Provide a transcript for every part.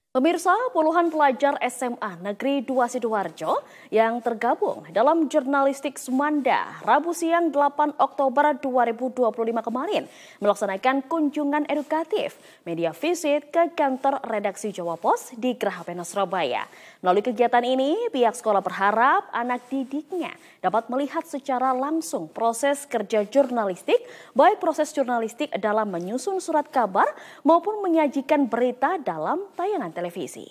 Pemirsa, puluhan pelajar SMA Negeri 2 Sidoarjo yang tergabung dalam Jurnalistik Semanda Rabu siang 8 Oktober 2025 kemarin melaksanakan kunjungan edukatif media visit ke kantor redaksi Jawa Pos di Geraha Pena Surabaya. Melalui kegiatan ini, pihak sekolah berharap anak didiknya dapat melihat secara langsung proses kerja jurnalistik, baik proses jurnalistik dalam menyusun surat kabar maupun menyajikan berita dalam tayangan televisi.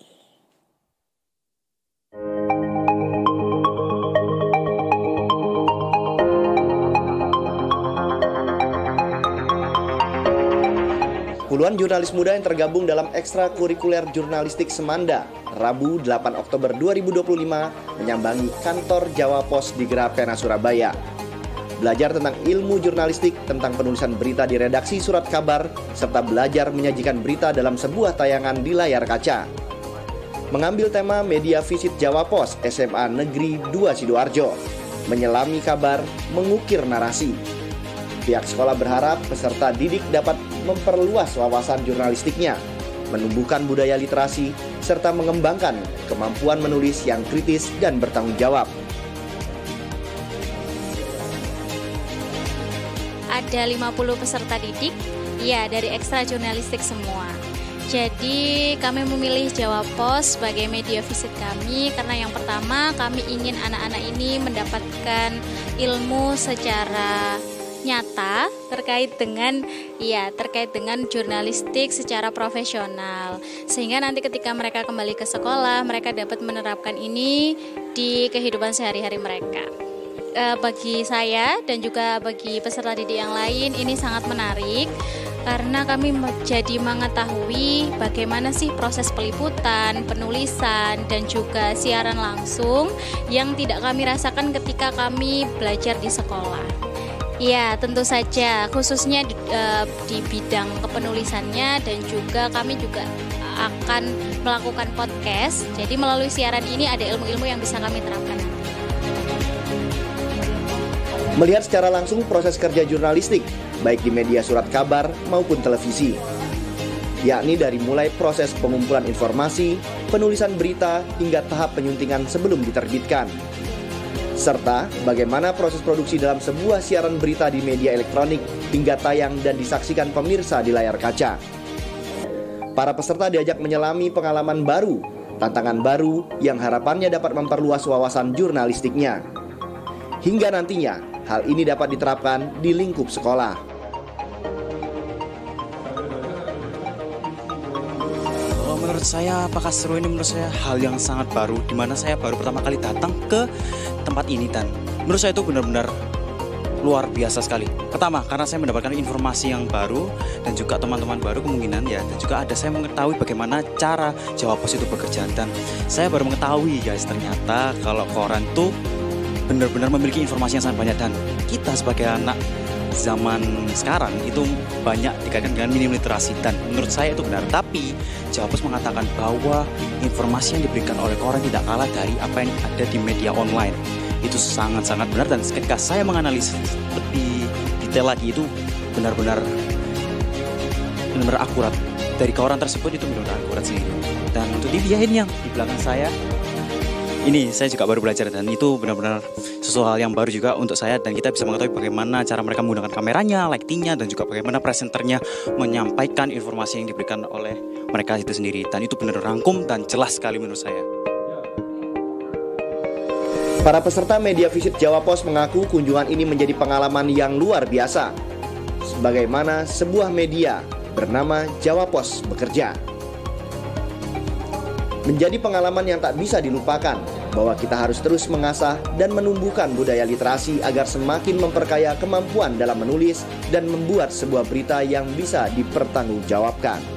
Puluhan jurnalis muda yang tergabung dalam ekstrakurikuler jurnalistik Semanda Rabu 8 Oktober 2025 menyambangi kantor Jawa Pos di Geraha Pena Surabaya. Belajar tentang ilmu jurnalistik, tentang penulisan berita di redaksi surat kabar, serta belajar menyajikan berita dalam sebuah tayangan di layar kaca. Mengambil tema media visit Jawa Pos SMA Negeri 2 Sidoarjo, menyelami kabar, mengukir narasi. Pihak sekolah berharap peserta didik dapat memperluas wawasan jurnalistiknya, menumbuhkan budaya literasi, serta mengembangkan kemampuan menulis yang kritis dan bertanggung jawab. Ada 50 peserta didik, ya dari ekstra jurnalistik semua. Jadi kami memilih Jawa Pos sebagai media visit kami karena yang pertama kami ingin anak-anak ini mendapatkan ilmu secara nyata terkait dengan jurnalistik secara profesional, sehingga nanti ketika mereka kembali ke sekolah mereka dapat menerapkan ini di kehidupan sehari-hari mereka. Bagi saya dan juga bagi peserta didik yang lain ini sangat menarik karena kami jadi mengetahui bagaimana sih proses peliputan, penulisan dan juga siaran langsung yang tidak kami rasakan ketika kami belajar di sekolah. Ya, tentu saja khususnya di bidang kepenulisannya dan juga kami juga akan melakukan podcast. Jadi melalui siaran ini ada ilmu-ilmu yang bisa kami terapkan nanti. Melihat secara langsung proses kerja jurnalistik, baik di media surat kabar maupun televisi. Yakni dari mulai proses pengumpulan informasi, penulisan berita, hingga tahap penyuntingan sebelum diterbitkan. Serta bagaimana proses produksi dalam sebuah siaran berita di media elektronik hingga tayang dan disaksikan pemirsa di layar kaca. Para peserta diajak menyelami pengalaman baru, tantangan baru yang harapannya dapat memperluas wawasan jurnalistiknya. Hingga nantinya hal ini dapat diterapkan di lingkup sekolah. Menurut saya apakah seru ini? Menurut saya hal yang sangat baru, di mana saya baru pertama kali datang ke tempat ini dan menurut saya itu benar-benar luar biasa sekali. Pertama, karena saya mendapatkan informasi yang baru dan juga teman-teman baru kemungkinan ya, dan juga ada saya mengetahui bagaimana cara Jawa Pos itu bekerja dan saya baru mengetahui guys ternyata kalau koran tuh benar-benar memiliki informasi yang sangat banyak dan kita sebagai anak zaman sekarang itu banyak dikaitkan dengan minim literasi dan menurut saya itu benar. Tapi Jawa Pos mengatakan bahwa informasi yang diberikan oleh koran tidak kalah dari apa yang ada di media online. Itu sangat-sangat benar dan ketika saya menganalisis lebih detail lagi itu benar-benar akurat. Dari koran tersebut itu benar-benar akurat sih. Dan untuk DVI yang di belakang saya ini saya juga baru belajar dan itu benar-benar sesuatu hal yang baru juga untuk saya dan kita bisa mengetahui bagaimana cara mereka menggunakan kameranya, lightingnya dan juga bagaimana presenternya menyampaikan informasi yang diberikan oleh mereka itu sendiri dan itu benar rangkum dan jelas sekali menurut saya. Para peserta media visit Jawa Pos mengaku kunjungan ini menjadi pengalaman yang luar biasa. Sebagaimana sebuah media bernama Jawa Pos bekerja. Menjadi pengalaman yang tak bisa dilupakan, bahwa kita harus terus mengasah dan menumbuhkan budaya literasi agar semakin memperkaya kemampuan dalam menulis dan membuat sebuah berita yang bisa dipertanggungjawabkan.